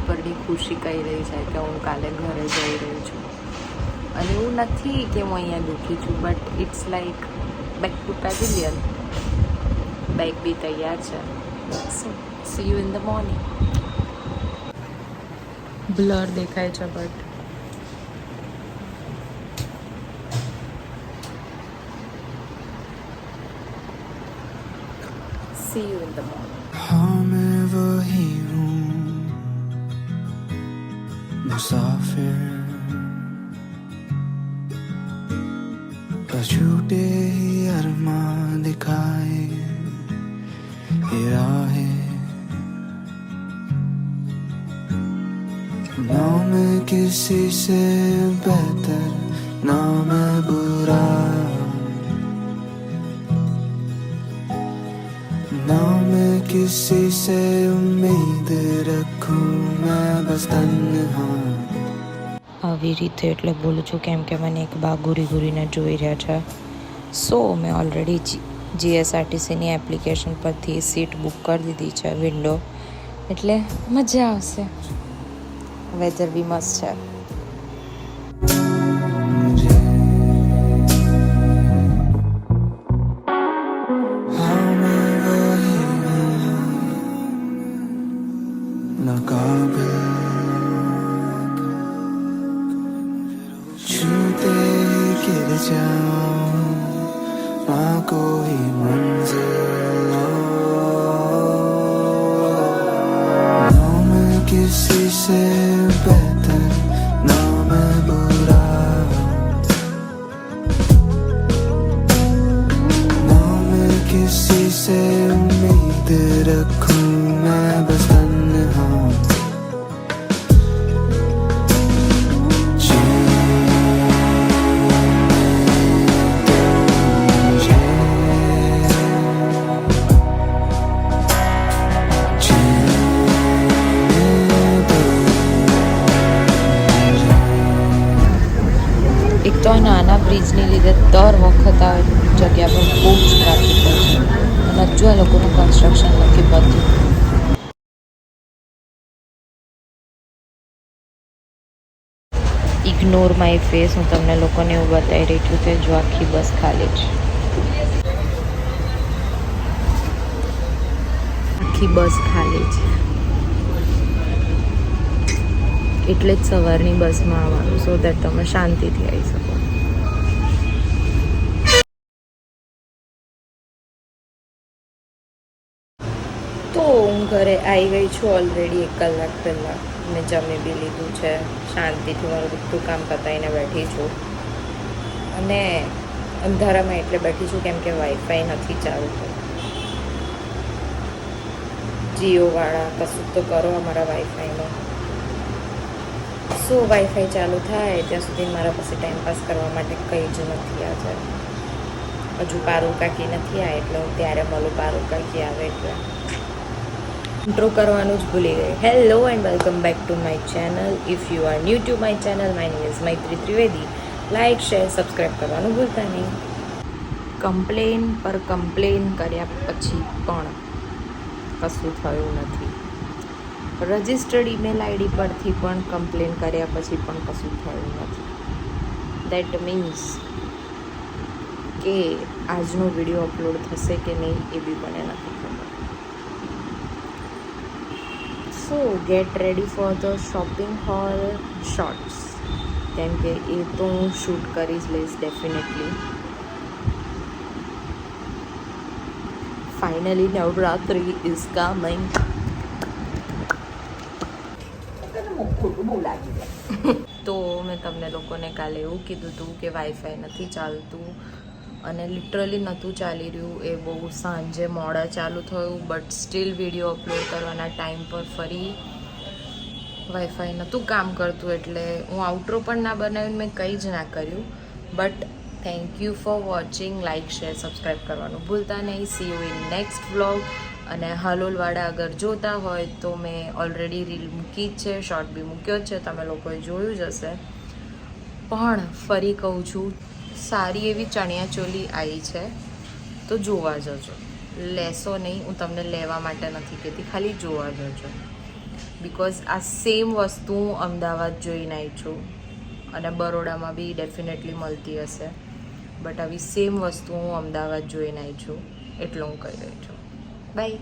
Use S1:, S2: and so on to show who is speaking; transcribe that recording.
S1: ઉપરની ખુશી કહી રહી છે કે હું કાલે ઘરે જઈ રહી છું. અને એવું નથી કે હું અહીંયા દુઃખી છું, but it's like back to pavilion. Bag બી તૈયાર છે. So see you in the morning. Blur દેખાય છે but see you in the morning.
S2: हाँ मैं वही हूँ मुसाफिर, झूठे ही अरमान दिखाए ये राहें, ना मैं किसी से बेहतर ना मैं बुरा, ना मैं किसी से उम्मीद रखूं मैं बस तन्हा.
S1: આવી રીતે એટલે બોલું છું કેમ કે મને એક બા ઘૂરીને જોઈ રહ્યા છે. સો મેં ઓલરેડી જીએસઆરટીસીની એપ્લિકેશન પરથી સીટ બુક કરી દીધી છે, વિન્ડો, એટલે મજા આવશે. વેધર બી મસ્ત છે.
S2: छूते गिर जाऊं ना कोई मंजिल, ना मैं किसी से बेहतर ना मैं बुरा, ना मैं किसी से उम्मीद रखूं मैं बस तन्हा.
S1: એક તો આ નાના બ્રિજને લીધે દર વખત આ જગ્યા પર બહુ જ ટ્રાફિક હોય છે અને હજુ આ લોકોનું કન્સ્ટ્રક્શન નથી પત્યું. ઇગ્નોર માય ફેસ, હું તમને લોકોને એવું બતાવી રહી છું કે જો આખી બસ ખાલી છે. આખી બસ ખાલી છે એટલે જ સવારની બસમાં આવવાનું, સો દેટ તમે શાંતિથી આવી શકો. તો હું ઘરે આવી ગઈ છું ઓલરેડી 1 કલાક પહેલાં. મેં જમી બી લીધું છે, શાંતિથી મારું બધું કામ પતાવીને બેઠી છું. અને અંધારામાં એટલે બેઠી છું કેમ કે વાઈફાઈ નથી ચાલતું. જીઓવાળા કશું તો કરો અમારા વાઈફાઈનું. સો વાઈફાઈ ચાલુ થાય ત્યાં સુધી મારા પાસે ટાઈમપાસ કરવા માટે કંઈ જ નથી. આજે હજુ પારુલ કાકી નથી આવે એટલે હું ત્યારે મળું. પારુલ કાકી આવે એટલે ઇન્ટ્રો કરવાનું જ ભૂલી ગઈ. Hello and welcome back to my channel. If you are new to my channel, my name is Maitri Trivedi. Like, share, subscribe કરવાનું ભૂલતા નહીં. કમ્પ્લેન પર કમ્પ્લેન કર્યા પછી પણ કશું થયું નથી. રજિસ્ટર્ડ ઈમેલ આઈડી પરથી પણ કમ્પ્લેન કર્યા પછી પણ કશું થયું નથી. દેટ મીન્સ કે આજનો વિડીયો અપલોડ થશે કે નહીં એ બી મને નથી ખબર. So get ready for the shopping haul shorts, કેમ કે એ તો હું શૂટ કરી જ લઈશ definitely. Finally Navratri is coming. તો મેં તમને લોકોને કાલે એવું કીધું હતું કે વાઈફાઈ નથી ચાલતું અને લિટરલી નહોતું ચાલી રહ્યું. એ બહુ સાંજે મોડા ચાલુ થયું, બટ સ્ટીલ વિડીયો અપલોડ કરવાના ટાઈમ પર ફરી વાઈફાઈ નહોતું કામ કરતું એટલે હું આઉટ્રો પણ ના બનાવ્યું, મેં કંઈ જ ના કર્યું. But thank you for watching. Like, share, subscribe કરવાનું ભૂલતા નહીં. C you in next vlog. અને હલોલવાળા અગર જોતા હોય તો મેં ઓલરેડી રીલ મૂકી જ છે, શોર્ટ બી મૂક્યો જ છે, તમે લોકોએ જોયું જ હશે. પણ ફરી કહું છું, સારી એવી ચણિયાચોલી આવી છે તો જોવા જજો. લેશો નહીં, હું તમને લેવા માટે નથી કહેતી, ખાલી જોવા જજો. બિકોઝ આ સેમ વસ્તુ હું અમદાવાદ જોઈને આવી છું અને બરોડામાં બી ડેફિનેટલી મળતી હશે, બટ આવી સેમ વસ્તુ હું અમદાવાદ જોઈને આવી છું, એટલું હું કહી રહી છું. બાય.